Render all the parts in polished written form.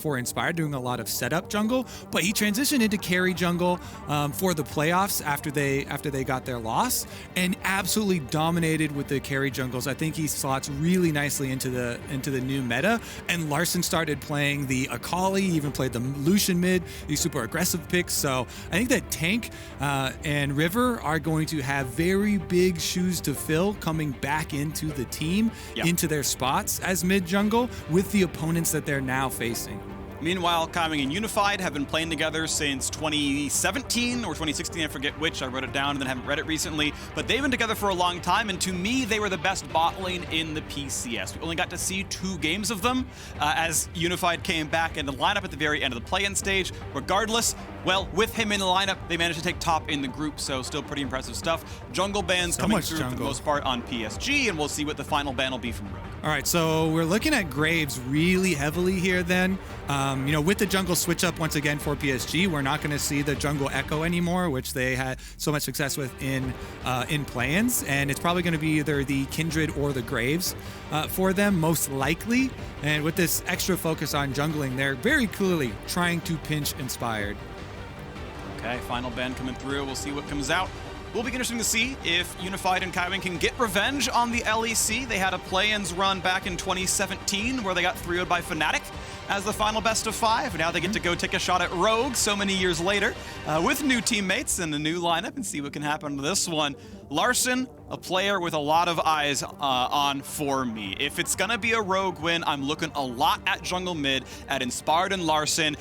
for Inspired, doing a lot of setup jungle, but he transitioned into carry jungle for the playoffs after they got their loss, and absolutely dominated with the carry jungles. I think he slots really nicely into the new meta, and Larson started playing the Akali, he even played the Lucian mid, these super aggressive picks. So I think that Tank and River are going to have very big shoes to fill coming back into the team, into their spots as mid jungle with the opponents that they're now facing. Meanwhile, Kaiwing and Unified have been playing together since 2017 or 2016, I forget which. I wrote it down and then haven't read it recently. But they've been together for a long time, and to me, they were the best bot lane in the PCS. We only got to see 2 games of them as Unified came back in the lineup at the very end of the play-in stage. Regardless, well, with him in the lineup, they managed to take top in the group, so still pretty impressive stuff. Jungle bans coming through for the most part on PSG, and we'll see what the final ban will be from Rogue. All right, so we're looking at Graves really heavily here then. With the jungle switch up once again for PSG, we're not going to see the jungle echo anymore, which they had so much success with in play-ins, and it's probably going to be either the Kindred or the Graves for them, most likely. And with this extra focus on jungling, they're very clearly trying to pinch Inspired. Okay, final ban coming through. We'll see what comes out. Will be interesting to see if Unified and Kaiwing can get revenge on the LEC. They had a play-ins run back in 2017 where they got 3-0'd by Fnatic as the final best of 5. Now they get to go take a shot at Rogue so many years later with new teammates and a new lineup, and see what can happen to this one. Larson, a player with a lot of eyes on for me. If it's gonna be a Rogue win, I'm looking a lot at jungle mid, at Inspired and Larson.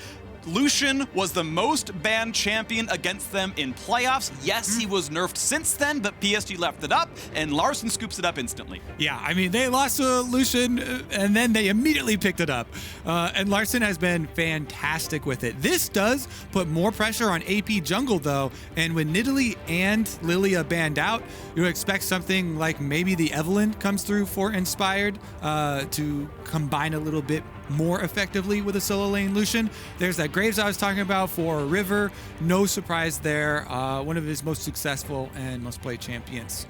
Lucian was the most banned champion against them in playoffs. Yes, he was nerfed since then, but PSG left it up, and Larson scoops it up instantly. Yeah, I mean, they lost to Lucian, and then they immediately picked it up. And Larson has been fantastic with it. This does put more pressure on AP jungle, though, and when Nidalee and Lilia banned out, you expect something like maybe the Evelynn comes through for Inspired to combine a little bit more effectively with a solo lane Lucian. There's that Graves I was talking about for River. No surprise there. One of his most successful and most played champions.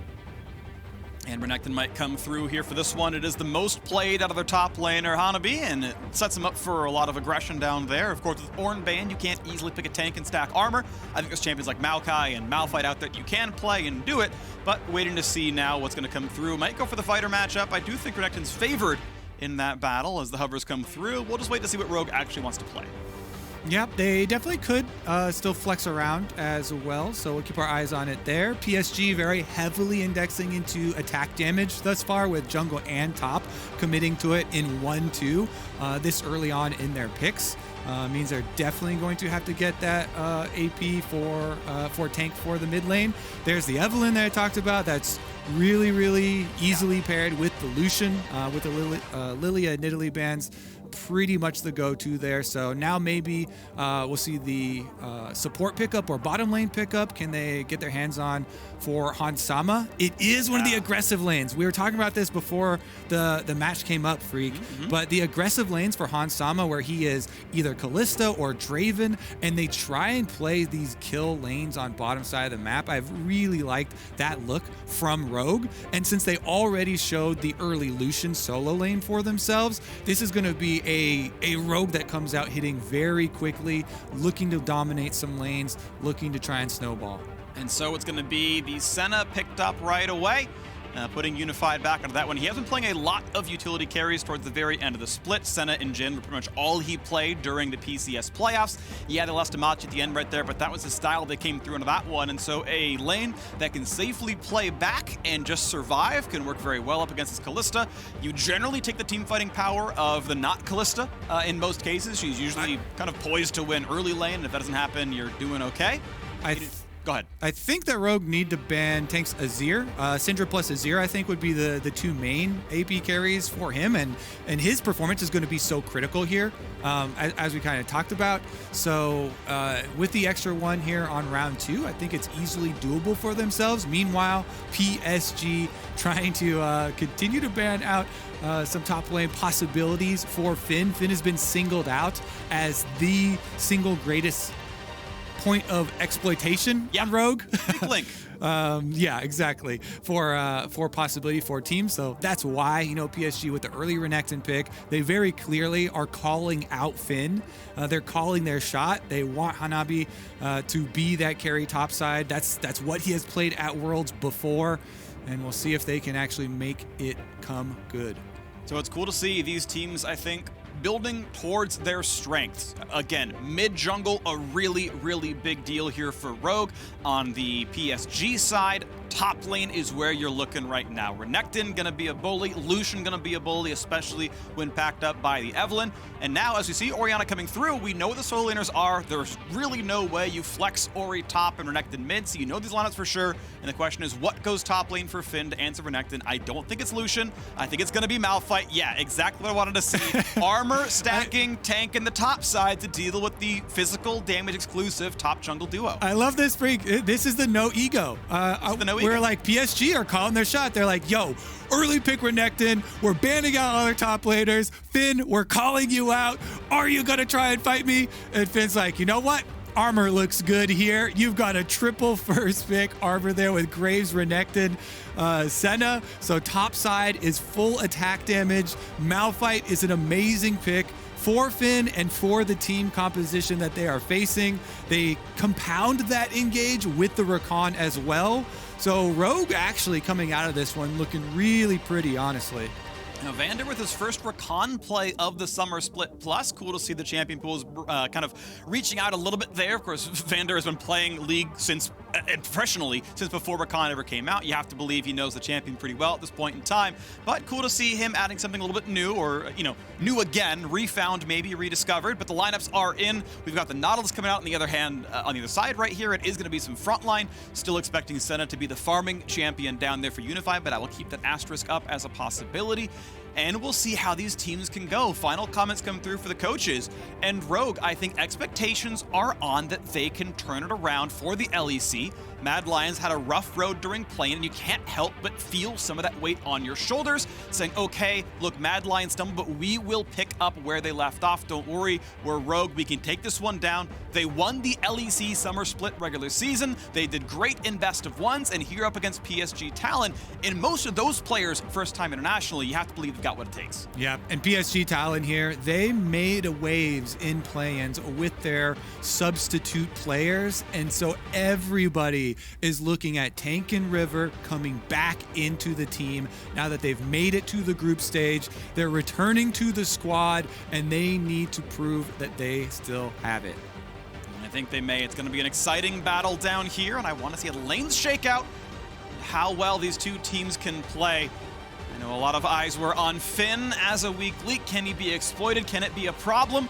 And Renekton might come through here for this one. It is the most played out of their top laner, Hanabi, and it sets him up for a lot of aggression down there. Of course, with Ornn banned, you can't easily pick a tank and stack armor. I think there's champions like Maokai and Malphite out there that you can play and do it, but waiting to see now what's going to come through. Might go for the fighter matchup. I do think Renekton's favored in that battle as the hovers come through. We'll just wait to see what Rogue actually wants to play. Yep, they definitely could still flex around as well, so we'll keep our eyes on it there. PSG very heavily indexing into attack damage thus far, with jungle and top committing to it in 1-2 this early on in their picks. Means they're definitely going to have to get that AP for tank for the mid lane. There's the Evelynn that I talked about. That's really, really easily paired with the Lucian, with the Lilia Nidalee bans. Pretty much the go-to there. So now maybe we'll see the support pickup or bottom lane pickup. Can they get their hands on for Hans Sama? It is one of the aggressive lanes. We were talking about this before the match came up, Freak. But the aggressive lanes for Hans Sama, where he is either Kalista or Draven, and they try and play these kill lanes on bottom side of the map. I've really liked that look from Rogue. And since they already showed the early Lucian solo lane for themselves, this is going to be a Rogue that comes out hitting very quickly, looking to dominate some lanes, looking to try and snowball. And so it's going to be the Senna picked up right away, putting Unified back into that one. He has been playing a lot of utility carries towards the very end of the split. Senna and Jhin were pretty much all he played during the PCS playoffs. Yeah, they lost to Machi at the end right there, but that was the style that came through into that one. And so a lane that can safely play back and just survive can work very well up against this Kalista. You generally take the team fighting power of the not Kalista in most cases. She's usually kind of poised to win early lane, and if that doesn't happen, you're doing okay. Go ahead. I think that Rogue need to ban tanks Azir. Syndra plus Azir, I think, would be the two main AP carries for him, and his performance is going to be so critical here, as we kind of talked about. So with the extra one here on round 2, I think it's easily doable for themselves. Meanwhile, PSG trying to continue to ban out some top lane possibilities for Finn. Finn has been singled out as the single greatest point of exploitation on Rogue. Link. Yeah, exactly. For possibility for teams. So that's why, PSG with the early Renekton pick, they very clearly are calling out Finn. They're calling their shot. They want Hanabi to be that carry topside. That's what he has played at Worlds before. And we'll see if they can actually make it come good. So it's cool to see these teams, I think, building towards their strengths. Again, mid-jungle, a really, really big deal here for Rogue. On the PSG side, top lane is where you're looking right now. Renekton gonna be a bully, Lucian gonna be a bully, especially when packed up by the Evelynn. And now, as we see Orianna coming through, we know what the solo laners are. There's really no way you flex Ori top and Renekton mid, so you know these lineups for sure. And the question is, what goes top lane for Finn to answer Renekton? I don't think it's Lucian. I think it's gonna be Malphite. Yeah, exactly what I wanted to see. Armor, stacking, tank, and the top side to deal with the physical damage exclusive top jungle duo. I love this freak. This is the no ego. We're like, PSG are calling their shot. They're like, yo, early pick Renekton. We're banning out other top laners. Finn, we're calling you out. Are you going to try and fight me? And Finn's like, you know what? Armor looks good here. You've got a triple first pick armor there with Graves, Renekton, Senna. So top side is full attack damage. Malphite is an amazing pick for Finn and for the team composition that they are facing. They compound that engage with the Rakan as well. So Rogue actually coming out of this one looking really pretty, honestly. Now, Vander with his first Rakan play of the Summer Split Plus. Cool to see the champion pools kind of reaching out a little bit there. Of course, Vander has been playing League professionally since before Rakan ever came out. You have to believe he knows the champion pretty well at this point in time. But cool to see him adding something a little bit new, or, new again, refound, maybe rediscovered. But the lineups are in. We've got the Nautilus coming out on the other hand, on the other side right here. It is going to be some frontline. Still expecting Senna to be the farming champion down there for Unified, but I will keep that asterisk up as a possibility. And we'll see how these teams can go. Final comments come through for the coaches. And Rogue, I think expectations are on that they can turn it around for the LEC. Mad Lions had a rough road during playing, and you can't help but feel some of that weight on your shoulders, saying, okay, look, Mad Lions stumbled, but we will pick up where they left off. Don't worry, we're Rogue. We can take this one down. They won the LEC Summer Split regular season. They did great in best of ones, and here up against PSG Talon. And most of those players, first time internationally, you have to believe they've got what it takes. Yeah, and PSG Talon here, they made waves in play-ins with their substitute players, and so everybody is looking at Tank and River coming back into the team now that they've made it to the group stage. They're returning to the squad, and they need to prove that they still have it. I think they may. It's going to be an exciting battle down here, and I want to see a lanes shakeout, how well these two teams can play. I know a lot of eyes were on Finn as a weak leak. Can he be exploited? Can it be a problem?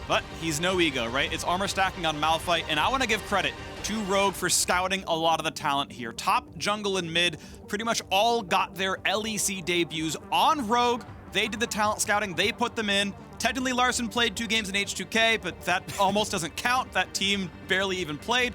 But he's no ego, right? It's armor stacking on Malphite, and I want to give credit to Rogue for scouting a lot of the talent here. Top, jungle, and mid pretty much all got their LEC debuts on Rogue. They did the talent scouting. They put them in. Technically, Larson played 2 games in H2K, but that almost doesn't count. That team barely even played.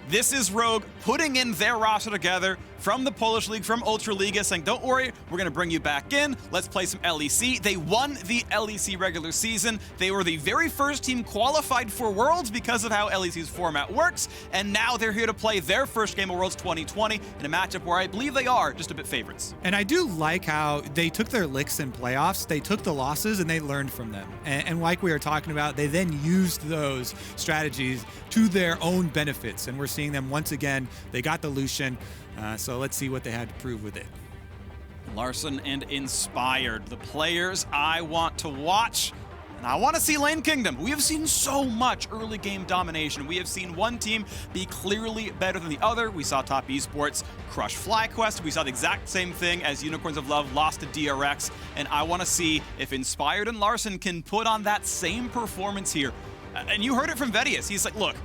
This is Rogue putting in their roster together from the Polish League, from Ultra Liga, saying, don't worry, we're going to bring you back in. Let's play some LEC. They won the LEC regular season. They were the very first team qualified for Worlds because of how LEC's format works. And now they're here to play their first game of Worlds 2020 in a matchup where I believe they are just a bit favorites. And I do like how they took their licks in playoffs. They took the losses and they learned from them. And like we were talking about, they then used those strategies to their own benefits. And we're seeing them once again. They got the Lucian. So let's see what they had to prove with it. Larson and Inspired, the players I want to watch. And I want to see Lane Kingdom. We have seen so much early game domination. We have seen one team be clearly better than the other. We saw Top Esports crush FlyQuest. We saw the exact same thing as Unicorns of Love lost to DRX. And I want to see if Inspired and Larson can put on that same performance here. And you heard it from Vedius. He's like, look,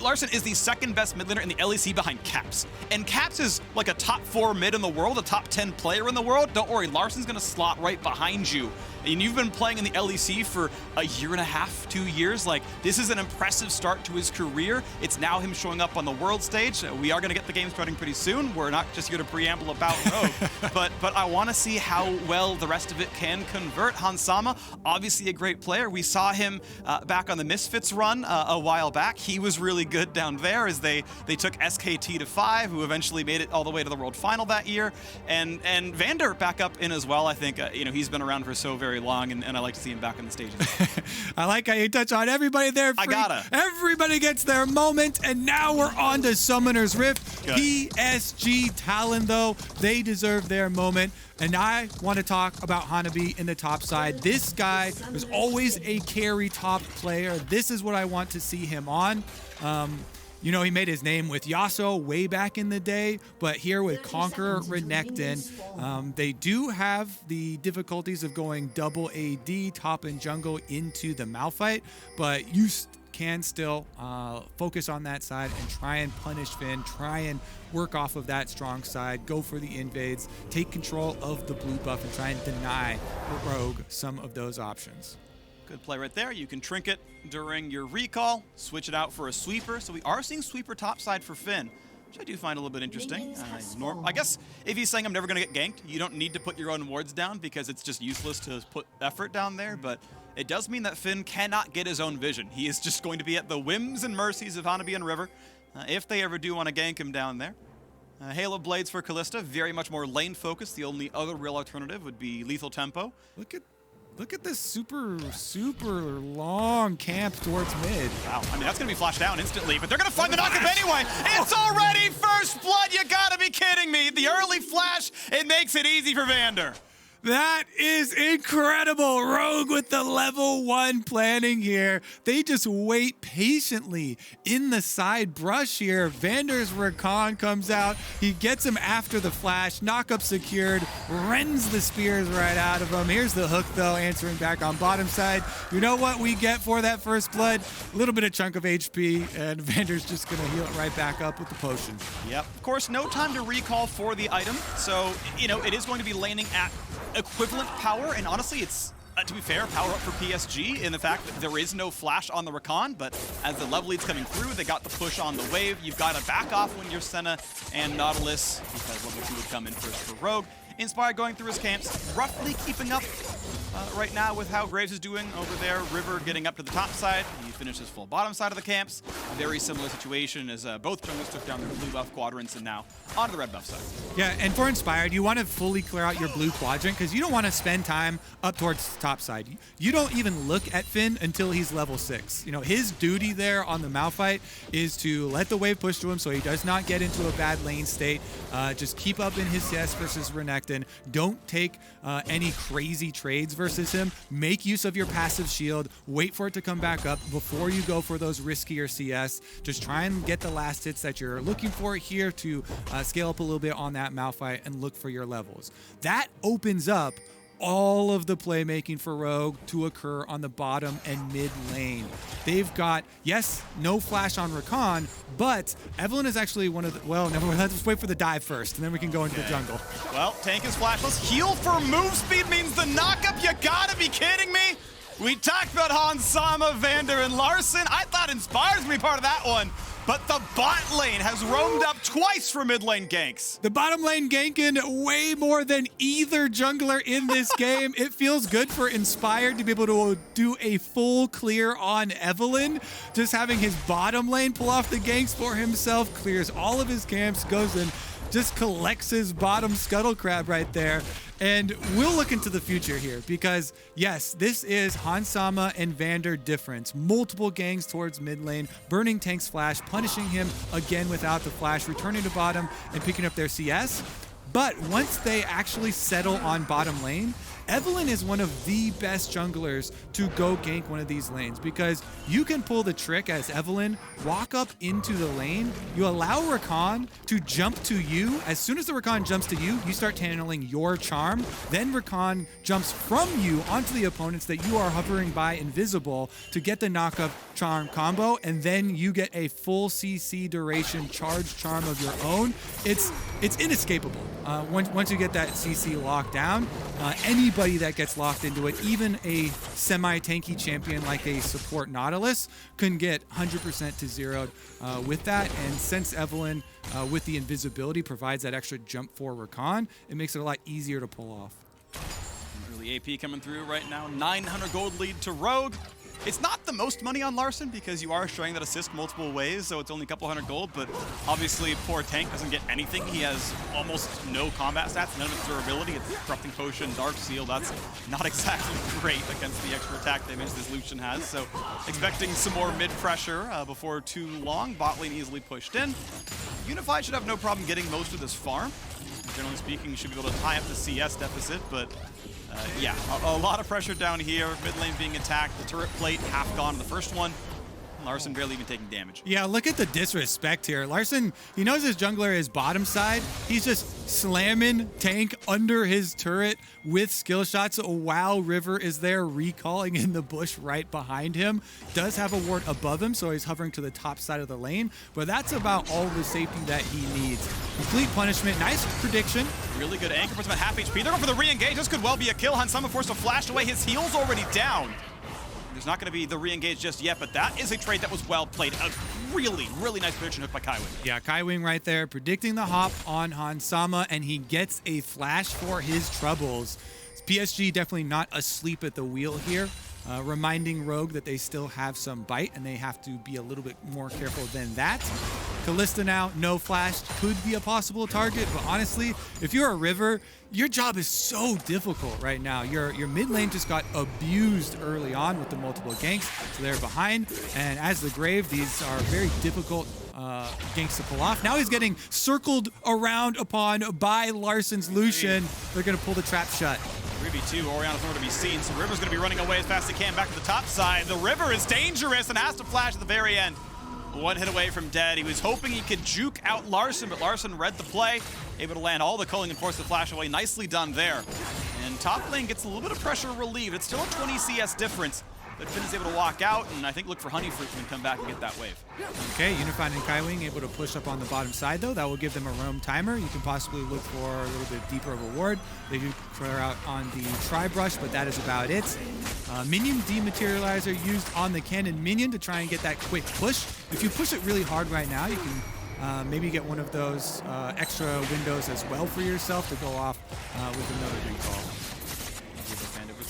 Larson is the second best mid laner in the LEC behind Caps. And Caps is like a top 4 mid in the world, a top 10 player in the world. Don't worry, Larson's going to slot right behind you. And you've been playing in the LEC for a year and a half, 2 years. Like, this is an impressive start to his career. It's now him showing up on the world stage. We are going to get the game starting pretty soon. We're not just here to preamble about Rogue, but I want to see how well the rest of it can convert. Hansama, obviously a great player. We saw him back on the Misfits run a while back. He was really good down there as they took SKT to 5, who eventually made it all the way to the World Final that year. And Vander back up in as well. I think he's been around for so very long, and I like to see him back on the stage. I like how you touch on everybody there. I gotta. Everybody gets their moment, and now we're on to Summoner's Rift. Good. PSG Talon, though, they deserve their moment. And I want to talk about Hanabi in the top side. This guy was always a carry top player. This is what I want to see him on. He made his name with Yasuo way back in the day, but here with Conqueror Renekton, they do have the difficulties of going double AD, top and jungle into the Malphite, but you can still focus on that side and try and punish Finn, try and work off of that strong side, go for the invades, take control of the blue buff, and try and deny Rogue some of those options. Good play right there. You can trinket during your recall, switch it out for a sweeper. So we are seeing sweeper topside for Finn, which I do find a little bit interesting. I guess if he's saying I'm never going to get ganked, you don't need to put your own wards down because it's just useless to put effort down there. But it does mean that Finn cannot get his own vision. He is just going to be at the whims and mercies of Hanabi and River if they ever do want to gank him down there. Halo Blades for Kalista, very much more lane focused. The only other real alternative would be Lethal Tempo. Look at this super long camp towards mid. Wow, I mean, that's going to be flashed down instantly, but they're going to find the knockup anyway. It's already first blood. You got to be kidding me. The early flash, it makes it easy for Vander. That is incredible. Rogue with the level 1 planning here. They just wait patiently in the side brush here. Vander's Rakan comes out. He gets him after the flash. Knockup secured. Rends the spears right out of him. Here's the hook, though, answering back on bottom side. You know what we get for that first blood? A little bit of chunk of HP, and Vander's just going to heal it right back up with the potion. Yep. Of course, no time to recall for the item. So, it is going to be laning at equivalent power, and honestly, it's, to be fair, power up for PSG in the fact that there is no flash on the Rakan, but as the level lead's coming through, they got the push on the wave. You've got to back off when you're Senna and Nautilus, because level 2 would come in first for Rogue. Inspired going through his camps, roughly keeping up right now with how Graves is doing over there. River getting up to the top side. He finishes full bottom side of the camps. Very similar situation as both jungles took down their blue buff quadrants and now onto the red buff side. Yeah, and for Inspired, you want to fully clear out your blue quadrant because you don't want to spend time up towards the top side. You don't even look at Finn until he's level 6. His duty there on the Malphite is to let the wave push to him so he does not get into a bad lane state. Just keep up in his CS versus Renekton. Don't take any crazy trades versus him. Make use of your passive shield. Wait for it to come back up before you go for those riskier CS. Just try and get the last hits that you're looking for here to scale up a little bit on that Malphite and look for your levels. That opens up all of the playmaking for Rogue to occur on the bottom and mid lane. They've got, yes, no flash on Rakan, but Evelynn is actually one of the, well, never mind, let's wait for the dive first, and then we can go into the jungle. Well, tank is flashless. Heal for move speed means the knockup. You gotta be kidding me. We talked about Hansama, Vander, and Larson. I thought Inspire's gonna be part of that one. But the bot lane has roamed up twice for mid lane ganks. The bottom lane ganking way more than either jungler in this game. It feels good for Inspired to be able to do a full clear on Evelynn. Just having his bottom lane pull off the ganks for himself, clears all of his camps, goes in, just collects his bottom scuttle crab right there. And we'll look into the future here because, yes, this is Hansama and Vander difference. Multiple gangs towards mid lane, burning tank's flash, punishing him again without the flash, returning to bottom and picking up their CS. But once they actually settle on bottom lane, Evelynn is one of the best junglers to go gank one of these lanes because you can pull the trick as Evelynn, walk up into the lane, you allow Rakan to jump to you. As soon as the Rakan jumps to you, you start channeling your charm. Then Rakan jumps from you onto the opponents that you are hovering by invisible to get the knockup charm combo, and then you get a full CC duration charge charm of your own. It's inescapable. once you get that CC locked down, anybody that gets locked into it, even a semi-tanky champion like a support Nautilus, can get 100% to zeroed with that. And since Evelyn, with the invisibility, provides that extra jump for Rakan, it makes it a lot easier to pull off. Early AP coming through right now. 900 gold lead to Rogue. It's not the most money on Larson because you are showing that assist multiple ways, so it's only a couple hundred gold, but obviously poor Tank doesn't get anything. He has almost no combat stats, none of its durability. It's Corrupting Potion, Dark Seal. That's not exactly great against the extra attack damage this Lucian has, so expecting some more mid-pressure before too long. Bot lane easily pushed in. Unified should have no problem getting most of this farm. Generally speaking, you should be able to tie up the CS deficit, but yeah, a lot of pressure down here. Mid lane being attacked. The turret plate half gone in the first one. Larson barely even taking damage. Yeah, look at the disrespect here. Larson, he knows his jungler is bottom side. He's just slamming Tank under his turret with skill shots while River is there recalling in the bush right behind him. Does have a ward above him, so he's hovering to the top side of the lane, but that's about all the safety that he needs. Complete punishment, nice prediction. Really good anchor, puts him at half HP. They're going for the re-engage. This could well be a kill. Hansama forced to flash away. His heal's already down. There's not going to be the re-engage just yet, but that is a trade that was well played. A really, really nice prediction hook by Kaiwing. Yeah, Kaiwing right there, predicting the hop on Hansama, and he gets a flash for his troubles. PSG definitely not asleep at the wheel here, reminding Rogue that they still have some bite, and they have to be a little bit more careful than that. Kalista now, no flash, could be a possible target, but honestly, if you're a River, your job is so difficult right now. Your mid lane just got abused early on with the multiple ganks, so they're behind, and as the Grave, these are very difficult ganks to pull off. Now he's getting circled around upon by Larson's Lucian. They're gonna pull the trap shut. 3v2, Oriana's nowhere to be seen, so River's gonna be running away as fast as he can back to the top side. The River is dangerous and has to flash at the very end. One hit away from dead. He was hoping he could juke out Larson, but Larson read the play, able to land all the culling and force the flash away. Nicely done there. And top lane gets a little bit of pressure relieved. It's still a 20 CS difference, but Finn is able to walk out, and I think look for Honeyfruit and come back and get that wave. Okay, Unified and Kaiwing able to push up on the bottom side, though. That will give them a roam timer. You can possibly look for a little bit deeper of a ward. They do clear out on the Tri-Brush, but that is about it. Minion Dematerializer used on the Cannon Minion to try and get that quick push. If you push it really hard right now, you can maybe get one of those extra windows as well for yourself to go off with another recall.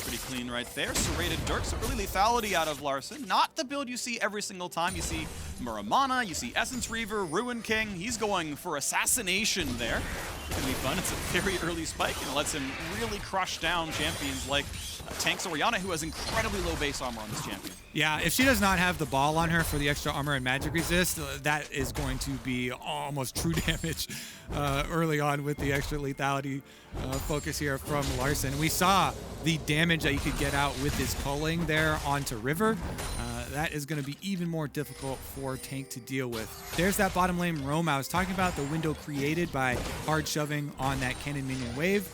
Pretty clean right there. Serrated Dirk, so early lethality out of Larson. Not the build you see every single time. You see Muramana, you see Essence Reaver, Ruin King. He's going for assassination there. It's gonna be fun. It's a very early spike and it lets him really crush down champions like Tanks Oriana, who has incredibly low base armor on this champion. Yeah, if she does not have the ball on her for the extra armor and magic resist, that is going to be almost true damage early on with the extra lethality focus here from Larson. We saw the damage that you could get out with his culling there onto River. That is going to be even more difficult for Tank to deal with. There's that bottom lane roam. I was talking about the window created by hard shoving on that Cannon Minion wave.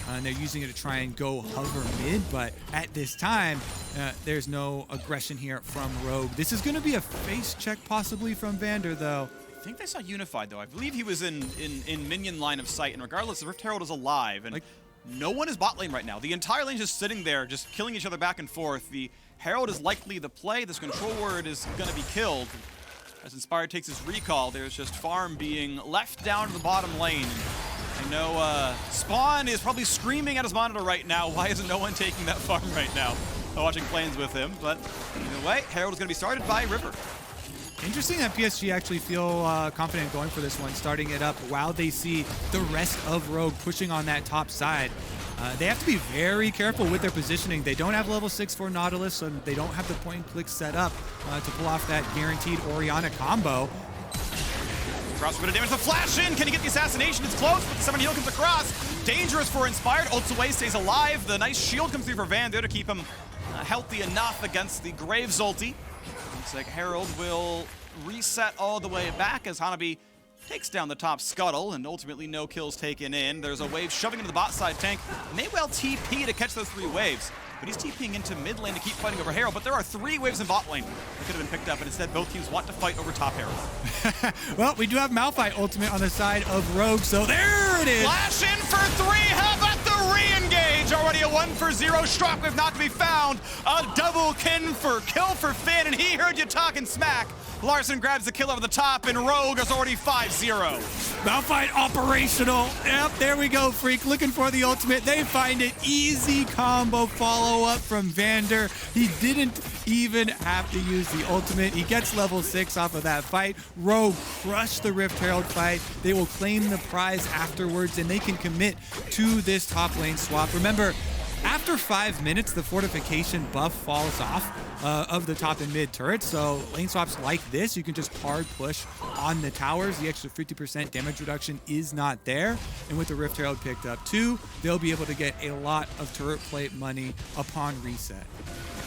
And they're using it to try and go hover mid, but at this time, there's no aggression here from Rogue. This is going to be a face check possibly from Vander, though. I think they saw Unified, though. I believe he was in minion line of sight, and regardless, the Rift Herald is alive, and no one is bot lane right now. The entire lane is just sitting there, just killing each other back and forth. The Herald is likely the play. This control word is going to be killed. As Inspired takes his recall, there's just farm being left down to the bottom lane. I know Spawn is probably screaming at his monitor right now. Why isn't no one taking that farm right now? Watching planes with him, but either way, Herald is going to be started by River. Interesting that PSG actually feel confident going for this one, starting it up while they see the rest of Rogue pushing on that top side. They have to be very careful with their positioning. They don't have level 6 for Nautilus, so they don't have the point and click set up to pull off that guaranteed Oriana combo. Drops a bit of damage. The flash in. Can he get the assassination? It's close, but the Summon Heal comes across. Dangerous for Inspired. Ults away, stays alive. The nice shield comes through for Vander to keep him healthy enough against the Graves ulti. Looks like Herald will reset all the way back as Hanabi takes down the top scuttle, and ultimately no kills taken in. There's a wave shoving into the bot side. Tank may well TP to catch those 3 waves, but he's TPing into mid lane to keep fighting over Herald, but there are 3 waves in bot lane that could have been picked up, and instead both teams want to fight over top Herald. Well, we do have Malphite ultimate on the side of Rogue, so there it is. Flash in for 3. How about the re-engage? Already a 1-for-0. Shockwave not to be found. A double kill for Finn, and he heard you talking smack. Larson grabs the kill over the top, and Rogue is already 5-0. Malphite operational. Yep, there we go, Freak. Looking for the ultimate. They find it. Easy combo follow-up from Vander. He didn't even have to use the ultimate. He gets level 6 off of that fight. Rogue crushed the Rift Herald fight. They will claim the prize afterwards, and they can commit to this top lane swap. Remember, after 5 minutes, the fortification buff falls off of the top and mid turrets. So lane swaps like this, you can just hard push on the towers. The extra 50% damage reduction is not there. And with the Rift Herald picked up too, they'll be able to get a lot of turret plate money upon reset.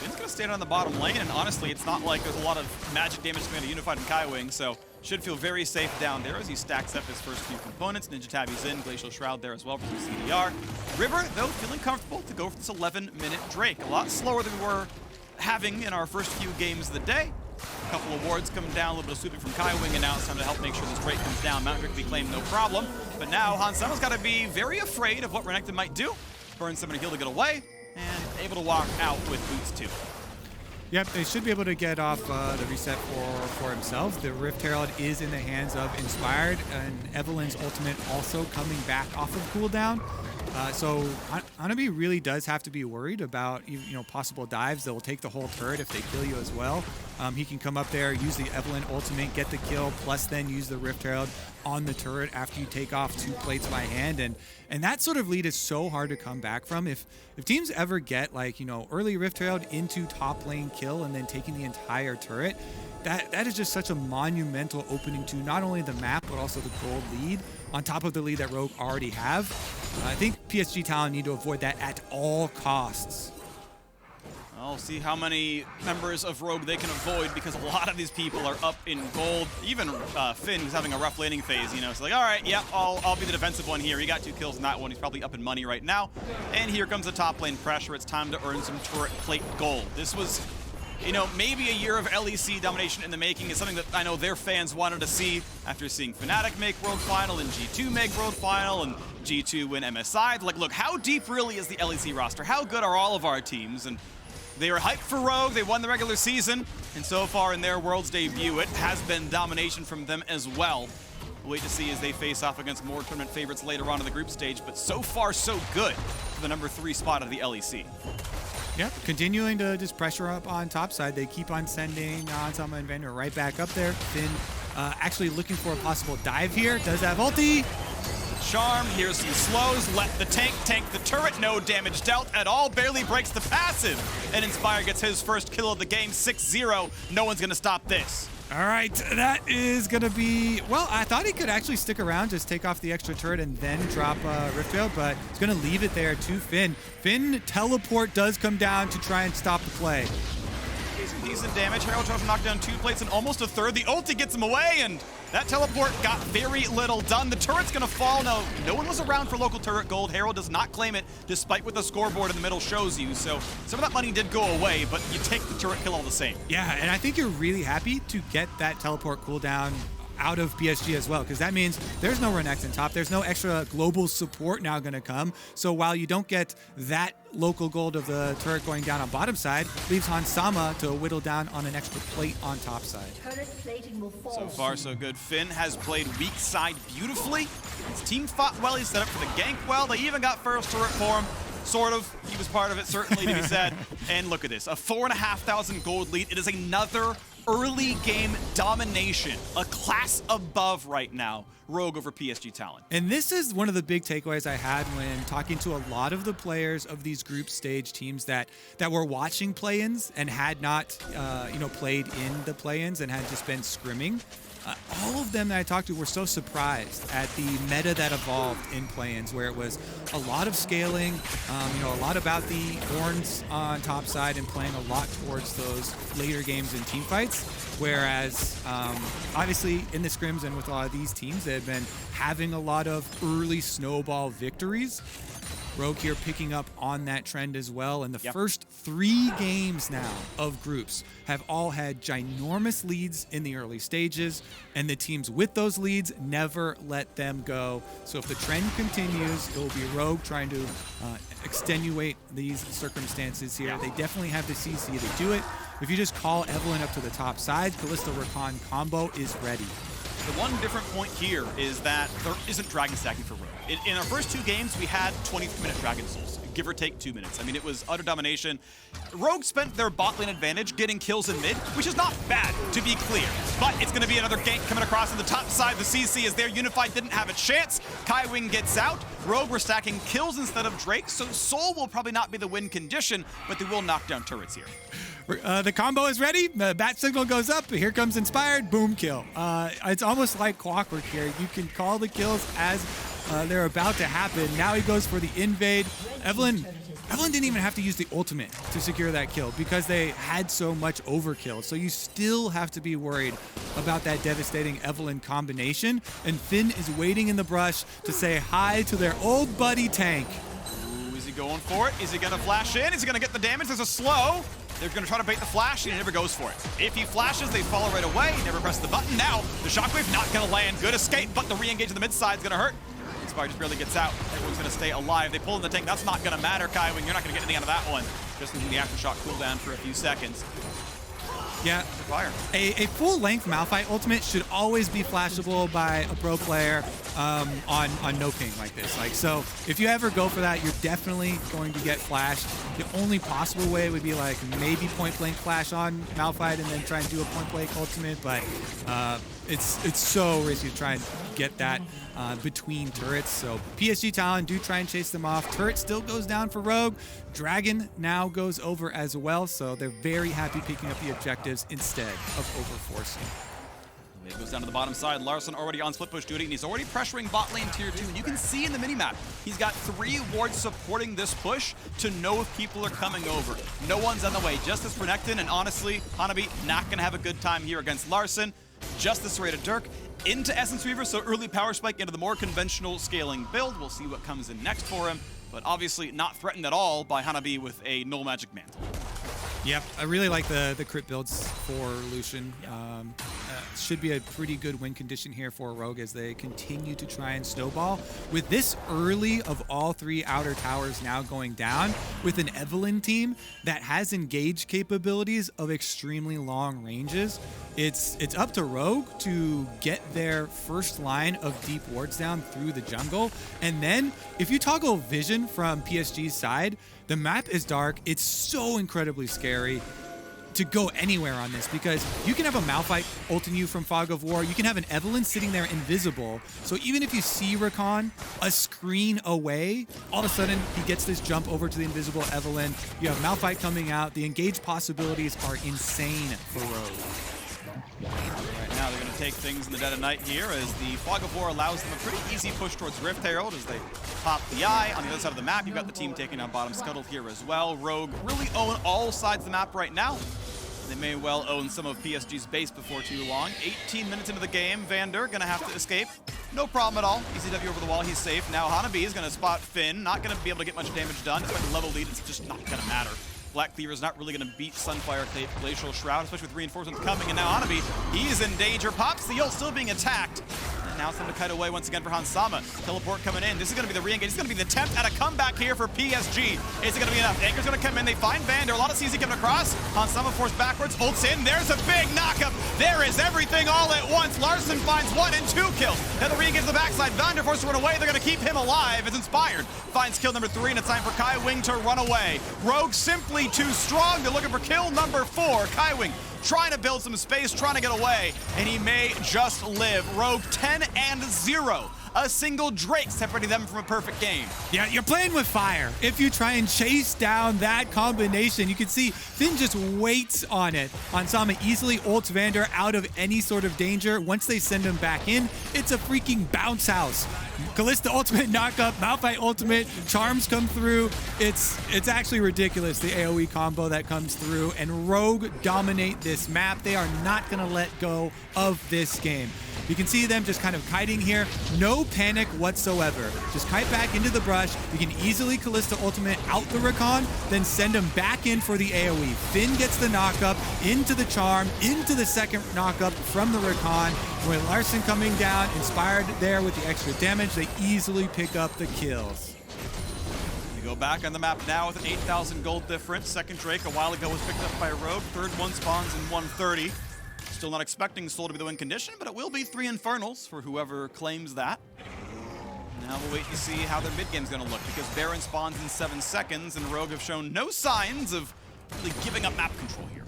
Finn's going to stand on the bottom lane, and honestly, it's not like there's a lot of magic damage coming to Unified and Kaiwing, so should feel very safe down there as he stacks up his first few components. Ninja Tabby's in, Glacial Shroud there as well for some CDR. River, though, feeling comfortable to go for this 11-minute Drake. A lot slower than we were having in our first few games of the day. A couple of wards coming down, a little bit of sweeping from Kaiwing, and now it's time to help make sure this Drake comes down. Mount Drake can be claimed no problem. But now Hansemo's got to be very afraid of what Renekton might do. Burn someone to heal to get away, and able to walk out with boots too. Yep, they should be able to get off the reset for himself. The Rift Herald is in the hands of Inspired, and Evelyn's ultimate also coming back off of cooldown. So Hanabi really does have to be worried about possible dives that will take the whole turret if they kill you as well. He can come up there, use the Evelyn ultimate, get the kill, plus then use the Rift Herald on the turret after you take off 2 plates by hand. And that sort of lead is so hard to come back from. If teams ever get early Rift Herald into top lane kill and then taking the entire turret, that is just such a monumental opening to not only the map, but also the gold lead on top of the lead that Rogue already have. I think PSG Talon need to avoid that at all costs. I'll see how many members of Rogue they can avoid, because a lot of these people are up in gold. Even Finn, who's having a rough laning phase, it's like, all right, yeah, I'll be the defensive one here. He got 2 kills in that one. He's probably up in money right now. And here comes the top lane pressure. It's time to earn some turret plate gold. This was, maybe a year of LEC domination in the making. Is something that I know their fans wanted to see after seeing Fnatic make World Final and G2 make World Final and G2 win MSI. Like, look, how deep really is the LEC roster? How good are all of our teams? And they were hyped for Rogue. They won the regular season. And so far in their Worlds debut, it has been domination from them as well. We'll wait to see as they face off against more tournament favorites later on in the group stage. But so far, so good for the number 3 spot of the LEC. Yeah, continuing to just pressure up on top side. They keep on sending Hansama and Vander right back up there. Finn actually looking for a possible dive here. Does have ulti. Charm, here's some slows, let the tank the turret, no damage dealt at all, barely breaks the passive. And Inspire gets his first kill of the game, 6-0. No one's gonna stop this. All right, that is gonna be, well, I thought he could actually stick around, just take off the extra turret and then drop Rift Herald, but he's gonna leave it there to Finn. Finn teleport does come down to try and stop the play. Some decent damage. Herald tries to knock down 2 plates and almost a third. The ulti gets him away, and that teleport got very little done. The turret's gonna fall. No one was around for local turret gold. Herald does not claim it, despite what the scoreboard in the middle shows you. So some of that money did go away, but you take the turret kill all the same. Yeah, and I think you're really happy to get that teleport cooldown out of PSG as well, because that means there's no Renekton top. There's no extra global support now going to come. So while you don't get that local gold of the turret going down on bottom side, leaves Hansama to whittle down on an extra plate on top side. So far, so good. Finn has played weak side beautifully. His team fought well. He set up for the gank well. They even got first turret for him. Sort of. He was part of it, certainly, to be said. And look at this. A 4,500 gold lead. It is another early game domination. A class above right now. Rogue over PSG Talon. And this is one of the big takeaways I had when talking to a lot of the players of these group stage teams that were watching play-ins and had not played in the play-ins and had just been scrimming. All of them that I talked to were so surprised at the meta that evolved in play-ins, where it was a lot of scaling, a lot about the horns on top side and playing a lot towards those later games in team fights. Whereas, obviously, in the scrims and with a lot of these teams, they had been having a lot of early snowball victories. Rogue here picking up on that trend as well. And the first 3 games now of groups have all had ginormous leads in the early stages, and the teams with those leads never let them go. So if the trend continues, it will be Rogue trying to extenuate these circumstances here. They definitely have the CC to do it. If you just call Evelynn up to the top side, Kalista Rakan combo is ready. The one different point here is that there isn't Dragon stacking for Rogue. In our first 2 games, we had 23-minute Dragon Souls, give or take 2 minutes. I mean, it was utter domination. Rogue spent their bot lane advantage getting kills in mid, which is not bad, to be clear. But it's going to be another gank coming across on the top side. The CC is there. Unified didn't have a chance. Kaiwing gets out. Rogue were stacking kills instead of Drake, so Soul will probably not be the win condition, but they will knock down turrets here. The combo is ready. The bat signal goes up. Here comes Inspired. Boom, kill. It's almost like clockwork here. You can call the kills as they're about to happen. Now he goes for the invade. Evelynn didn't even have to use the ultimate to secure that kill because they had so much overkill. So you still have to be worried about that devastating Evelynn combination. And Finn is waiting in the brush to say hi to their old buddy Tank. Ooh, is he going for it? Is he going to flash in? Is he going to get the damage? There's a slow. They're going to try to bait the flash, and he never goes for it. If he flashes, they follow right away. He never presses the button. Now, the shockwave not going to land. Good escape, but the re-engage in the mid side is going to hurt. Inspire just barely gets out. Everyone's going to stay alive. They pull in the tank. That's not going to matter, Kaiwing. You're not going to get anything out of that one. Just using the aftershock cooldown for a few seconds. Yeah, Fire. A full-length Malphite ultimate should always be flashable by a pro player on no ping like this. So if you ever go for that, you're definitely going to get flashed. The only possible way would be like maybe point-blank flash on Malphite and then try and do a point-blank ultimate, but it's so risky to try and get that between turrets. So PSG Talon do try and chase them off. Turret still goes down for Rogue. Dragon now goes over as well, so they're very happy picking up the objectives instead of overforcing. It goes down to the bottom side. Larson already on split push duty, and he's already pressuring bot lane tier 2. And you can see in the minimap, he's got 3 wards supporting this push to know if people are coming over. No one's on the way. Justice for Nectin, and honestly, Hanabi not going to have a good time here against Larson. Justice Rate of Dirk into Essence Weaver, so early power spike into the more conventional scaling build. We'll see what comes in next for him, but obviously not threatened at all by Hanabi with a null magic mantle. Yep, I really like the crit builds for Lucian. Should be a pretty good win condition here for Rogue as they continue to try and snowball. With this early of all 3 outer towers now going down, with an Evelynn team that has engage capabilities of extremely long ranges, it's up to Rogue to get their first line of deep wards down through the jungle. And then if you toggle vision from PSG's side, the map is dark. It's so incredibly scary to go anywhere on this because you can have a Malphite ulting you from Fog of War. You can have an Evelynn sitting there invisible. So even if you see Rakan a screen away, all of a sudden he gets this jump over to the invisible Evelynn. You have Malphite coming out. The engage possibilities are insane for Rogue. Right now they're going to take things in the dead of night here as the Fog of War allows them a pretty easy push towards Rift Herald as they pop the eye. On the other side of the map, you've got the team taking on bottom Scuttle here as well. Rogue really own all sides of the map right now. They may well own some of PSG's base before too long. 18 minutes into the game, Vander gonna have to escape. No problem at all. ECW over the wall, he's safe. Now Hanabi is gonna spot Finn. Not gonna be able to get much damage done. Despite the level lead, it's just not gonna matter. Black Cleaver is not really gonna beat Sunfire Glacial Shroud, especially with reinforcements coming. And now Hanabi, he's in danger. Pops the ult, still being attacked. And now it's time to kite away once again for Hans Sama. Teleport coming in. This is gonna be the re-engage. This is gonna be the attempt at a comeback here for PSG. Is it gonna be enough? Anchor's gonna come in. They find Vander. A lot of CZ coming across. Hans Sama forced backwards. Ults in. There's a big knockup. There is everything all at once. Larson finds 1 and 2 kills. Then the re-engage to the backside. Vander forced to run away. They're gonna keep him alive as Inspired finds kill number 3, and it's time for Kaiwing to run away. Rogue simply too strong. They're looking for kill number 4. Kaiwing trying to build some space, trying to get away, and he may just live. Rogue 10 and 0. A single Drake separating them from a perfect game. Yeah, you're playing with fire. If you try and chase down that combination, you can see Finn just waits on it. Sama easily ults Vander out of any sort of danger. Once they send him back in, it's a freaking bounce house. Kalista ultimate knockup, Malphite ultimate, charms come through. It's actually ridiculous, the AoE combo that comes through, and Rogue dominate this map. They are not gonna let go of this game. You can see them just kind of kiting here. No no panic whatsoever. Just kite back into the brush. You can easily Kalista ultimate out the Recon, then send him back in for the AoE. Finn gets the knockup into the Charm, into the second knockup from the Recon. With Larson coming down, inspired there with the extra damage, they easily pick up the kills. We go back on the map now with an 8,000 gold difference. Second Drake a while ago was picked up by Rogue. Third one spawns in 130. Still not expecting Soul to be the win condition, but it will be 3 Infernals for whoever claims that. Now we'll wait to see how their mid game's gonna look, because Baron spawns in 7 seconds, and Rogue have shown no signs of really giving up map control here.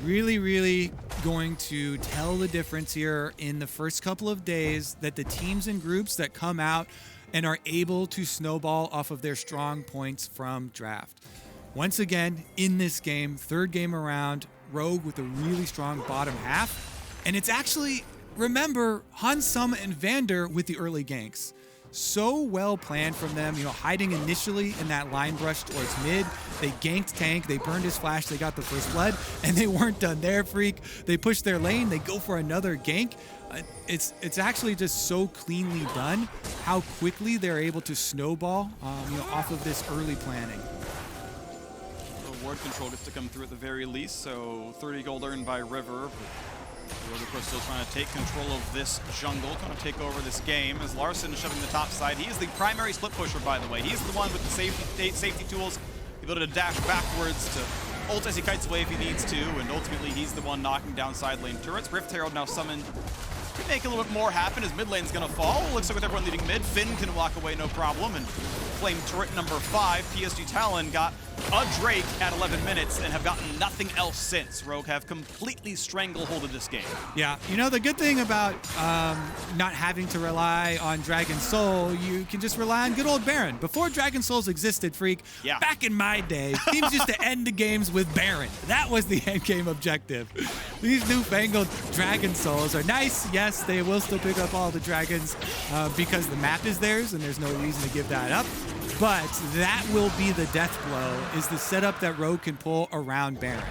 Really going to tell the difference here in the first couple of days that the teams and groups that come out and are able to snowball off of their strong points from draft. Once again, in this game, third game around, Rogue with a really strong bottom half. And it's actually, remember, Hans Sama and Vander with the early ganks. So well planned from them, hiding initially in that line brush towards mid. They ganked tank, they burned his flash, they got the first blood, and they weren't done there, Freak. They push their lane, they go for another gank. It's actually just so cleanly done how quickly they're able to snowball off of this early planning. Ward control gets to come through at the very least, so 30 gold earned by River. Rogue, of course, still trying to take control of this jungle, trying to take over this game. As Larson is shoving the top side, he is the primary split pusher, by the way. He's the one with the safety tools, the ability to dash backwards, to ult as he kites away if he needs to, and ultimately he's the one knocking down side lane turrets. Rift Herald now summoned to make a little bit more happen as mid lane's gonna fall. Looks like with everyone leading mid, Finn can walk away no problem, and claim turret number 5. PSG Talon got a Drake at 11 minutes and have gotten nothing else since. Rogue have completely strangleholded this game. Yeah, the good thing about not having to rely on Dragon Soul, you can just rely on good old Baron. Before Dragon Souls existed, Freak, back in my day, teams used to end the games with Baron. That was the end game objective. These newfangled Dragon Souls are nice. Yes, they will still pick up all the dragons because the map is theirs and there's no reason to give that up. But that will be the death blow, is the setup that Rogue can pull around Baron.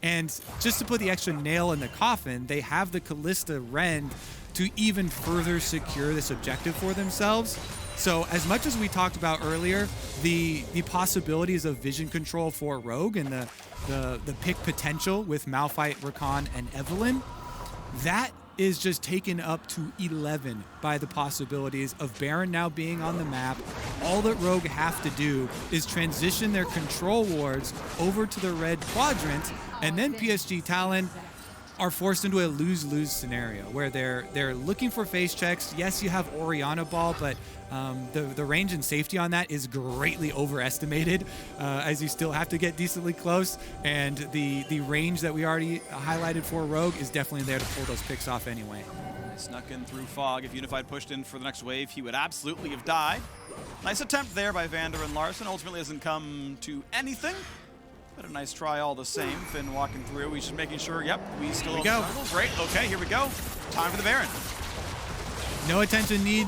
And just to put the extra nail in the coffin, they have the Kalista Rend to even further secure this objective for themselves. So as much as we talked about earlier, the possibilities of vision control for Rogue and the pick potential with Malphite, Rakan, and Evelynn, that is just taken up to 11 by the possibilities of Baron now being on the map. All that Rogue have to do is transition their control wards over to the red quadrant, and then PSG Talon are forced into a lose-lose scenario where they're looking for face checks. Yes, you have Orianna Ball, but the range and safety on that is greatly overestimated, as you still have to get decently close, and the range that we already highlighted for Rogue is definitely there to pull those picks off anyway. Snuck in through Fog. If Unified pushed in for the next wave, he would absolutely have died. Nice attempt there by Vander and Larson. Ultimately hasn't come to anything, but a nice try all the same. Finn walking through. He's just making sure, yep, we still go. Great, okay, here we go. Time for the Baron. No attention need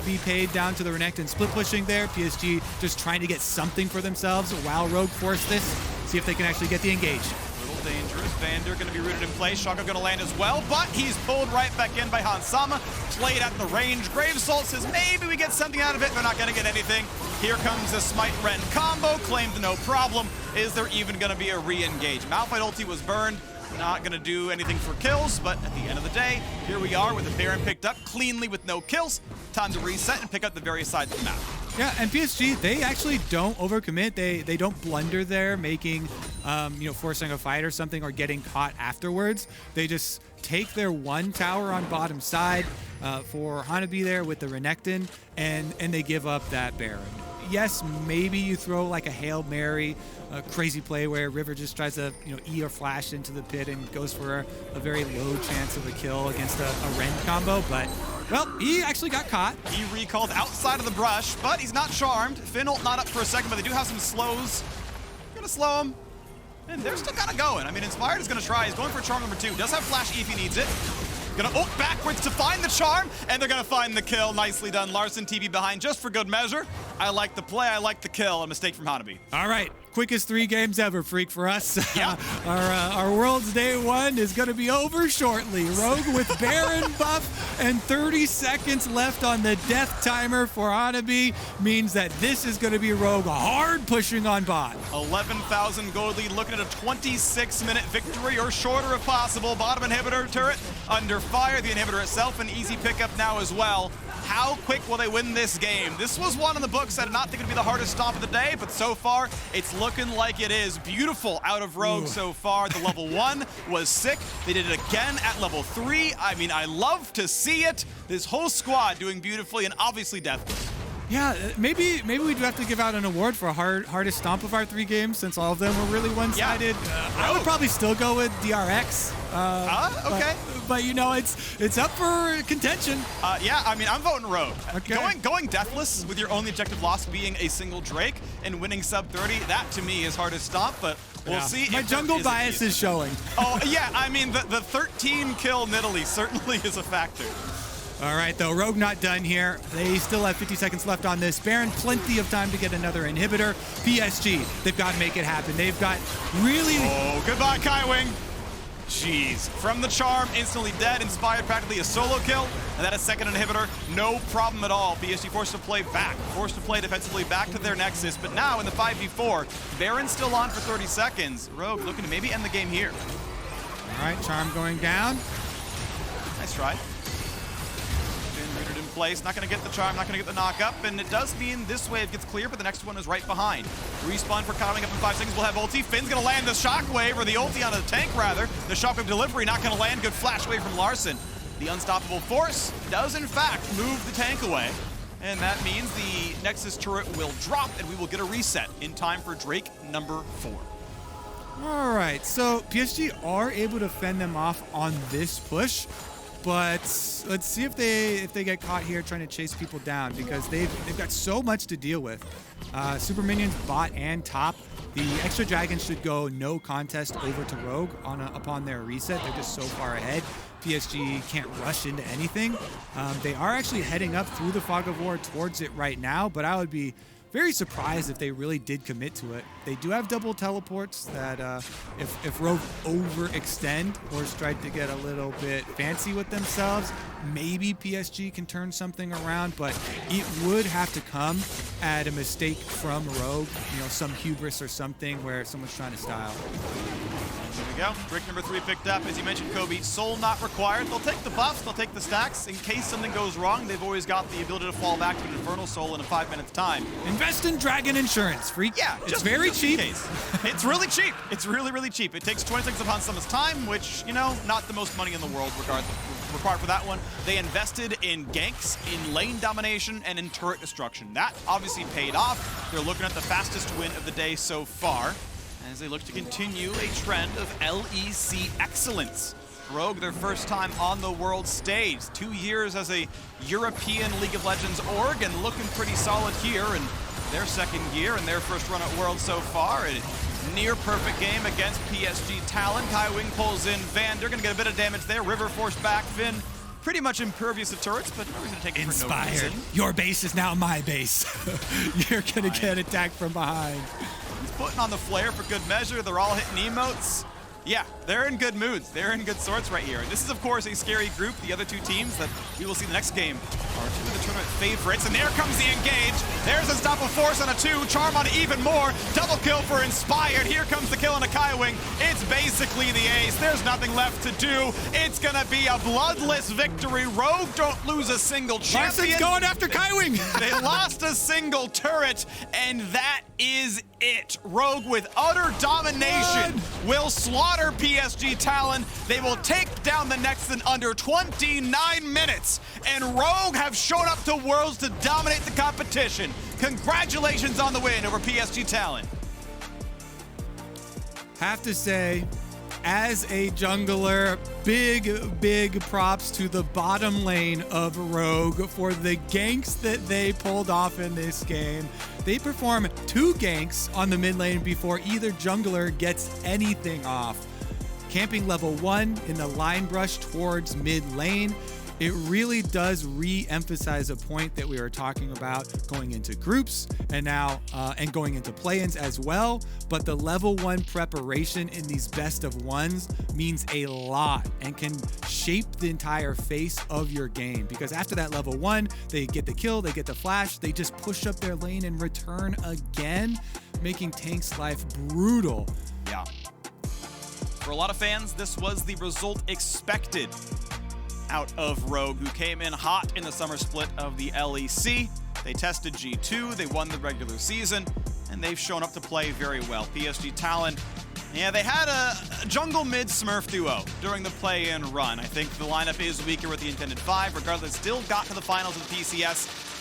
be paid down to the Renekton split pushing there. PSG just trying to get something for themselves while Rogue force this. See if they can actually get the engage. A little dangerous. Vander going to be rooted in place. Shaka going to land as well, but he's pulled right back in by Hans Sama. Played at the range. Gravesalt says maybe we get something out of it. They're not going to get anything. Here comes the Smite Ren combo. Claimed no problem. Is there even going to be a re-engage? Malphite ulti was burned. Not going to do anything for kills, but at the end of the day, here we are with the Baron picked up cleanly with no kills. Time to reset and pick up the various sides of the map. Yeah, and PSG, they actually don't overcommit. They don't blunder there, making, forcing a fight or something or getting caught afterwards. They just take their one tower on bottom side for Hanabi there with the Renekton, and they give up that Baron. Yes, maybe you throw like a Hail Mary, a crazy play where River just tries to, E or flash into the pit and goes for a very low chance of a kill against a Rend combo, but, well, he actually got caught. He recalled outside of the brush, but he's not charmed. Finn ult not up for a second, but they do have some slows. Gonna slow him. And they're still kind of going. I mean, Inspired is gonna try. He's going for charm number 2. Does have flash E if he needs it. Gonna ult backwards to find the charm, and they're gonna find the kill. Nicely done. Larson TV behind just for good measure. I like the play, I like the kill. A mistake from Hanabi. All right, quickest 3 games ever, Freak, for us. Yeah. Our World's Day 1 is going to be over shortly. Rogue with Baron buff and 30 seconds left on the death timer for Hanabi means that this is going to be Rogue hard pushing on bot. 11,000 gold lead, looking at a 26-minute victory or shorter if possible. Bottom inhibitor turret under fire. The inhibitor itself an easy pickup now as well. How quick will they win this game? This was one in the books I did not think it would be the hardest stomp of the day, but so far it's looking like it is. Beautiful out of Rogue so far. The level 1 was sick. They did it again at level 3. I mean, I love to see it. This whole squad doing beautifully and obviously deathless. Yeah, maybe we do have to give out an award for hardest stomp of our 3 games since all of them were really one-sided. Yeah. I would probably still go with DRX. Okay. But you know, it's up for contention. Yeah, I mean, I'm voting Rogue. Okay. Going deathless with your only objective loss being a single Drake and winning sub 30, that to me is hardest stomp, but we'll see. My jungle bias is showing. Oh, yeah, I mean, the 13 kill Nidalee certainly is a factor. All right, though, Rogue not done here. They still have 50 seconds left on this. Baron, plenty of time to get another inhibitor. PSG, they've got to make it happen. They've got really... Oh, goodbye, Kaiwing. Jeez. From the charm, instantly dead, inspired practically a solo kill, and that a second inhibitor, no problem at all. PSG forced to play back, forced to play defensively back to their Nexus, but now in the 5v4, Baron's still on for 30 seconds. Rogue looking to maybe end the game here. All right, charm going down. Nice try. Rooted in place, not going to get the charm, not going to get the knock up, and it does mean this wave gets clear, but the next one is right behind. Respawn for coming up in 5 seconds. We'll have ulti. Finn's going to land the shockwave, or the ulti on the tank rather. The shockwave delivery not going to land. Good flash wave from Larson. The unstoppable force does in fact move the tank away, and that means the Nexus turret will drop, and we will get a reset in time for Drake number 4. All right, so PSG are able to fend them off on this push. But let's see if they get caught here trying to chase people down, because they've got so much to deal with. Super minions, bot, and top. The extra dragons should go no contest over to Rogue upon their reset. They're just so far ahead. PSG can't rush into anything. They are actually heading up through the Fog of War towards it right now, but I would be very surprised if they really did commit to it. They do have double teleports that if Rogue overextend or try to get a little bit fancy with themselves, maybe PSG can turn something around, but it would have to come at a mistake from Rogue, you know, some hubris or something where someone's trying to style. There we go. Brick number 3 picked up. As you mentioned, Kobe, soul not required. They'll take the buffs, they'll take the stacks. In case something goes wrong, they've always got the ability to fall back to an Infernal Soul in a 5 minutes time. Invest in Dragon Insurance, Freak. Yeah, it's very cheap. It's really cheap. It's really, really cheap. It takes 20 seconds upon someone's time, which, you know, not the most money in the world required for that one. They invested in ganks, in lane domination, and in turret destruction. That obviously paid off. They're looking at the fastest win of the day so far, as they look to continue a trend of LEC excellence. Rogue, their first time on the world stage. 2 years as a European League of Legends org, and looking pretty solid here in their second year and their first run at World so far. A near perfect game against PSG Talon. Kaiwing pulls in Vander, gonna get a bit of damage there. River forced back. Finn pretty much impervious to turrets, but no reason to take it for no reason. Your base is now my base. You're gonna get attacked from behind. He's putting on the flare for good measure. They're all hitting emotes. Yeah, they're in good moods. They're in good sorts right here. This is, of course, a scary group. The other 2 teams that we will see the next game are 2 of the tournament favorites. And there comes the engage. There's Unstoppable Force on a 2. Charm on even more. Double kill for Inspired. Here comes the kill on a Kaiwing. It's basically the ace. There's nothing left to do. It's going to be a bloodless victory. Rogue don't lose a single champion. Larson's going after Kaiwing. They lost a single turret, and that is it. Rogue with utter domination will slaughter PSG Talon. They will take down the Nexus in under 29 minutes. And Rogue have shown up to Worlds to dominate the competition. Congratulations on the win over PSG Talon. Have to say, as a jungler, big props to the bottom lane of Rogue for the ganks that they pulled off in this game. They perform 2 ganks on the mid lane before either jungler gets anything off. Camping level 1 in the line brush towards mid lane. It really does re-emphasize a point that we were talking about going into groups and now and going into play-ins as well. But the level 1 preparation in these best of ones means a lot and can shape the entire face of your game, because after that level 1, they get the kill, they get the flash, they just push up their lane and return again, making Tank's life brutal. Yeah. For a lot of fans, this was the result expected out of Rogue, who came in hot in the summer split of the LEC. They tested G2, they won the regular season, and they've shown up to play very well. PSG Talon, yeah, they had a jungle mid Smurf duo during the play-in run. I think the lineup is weaker with the intended 5. Regardless, still got to the finals of the PCS.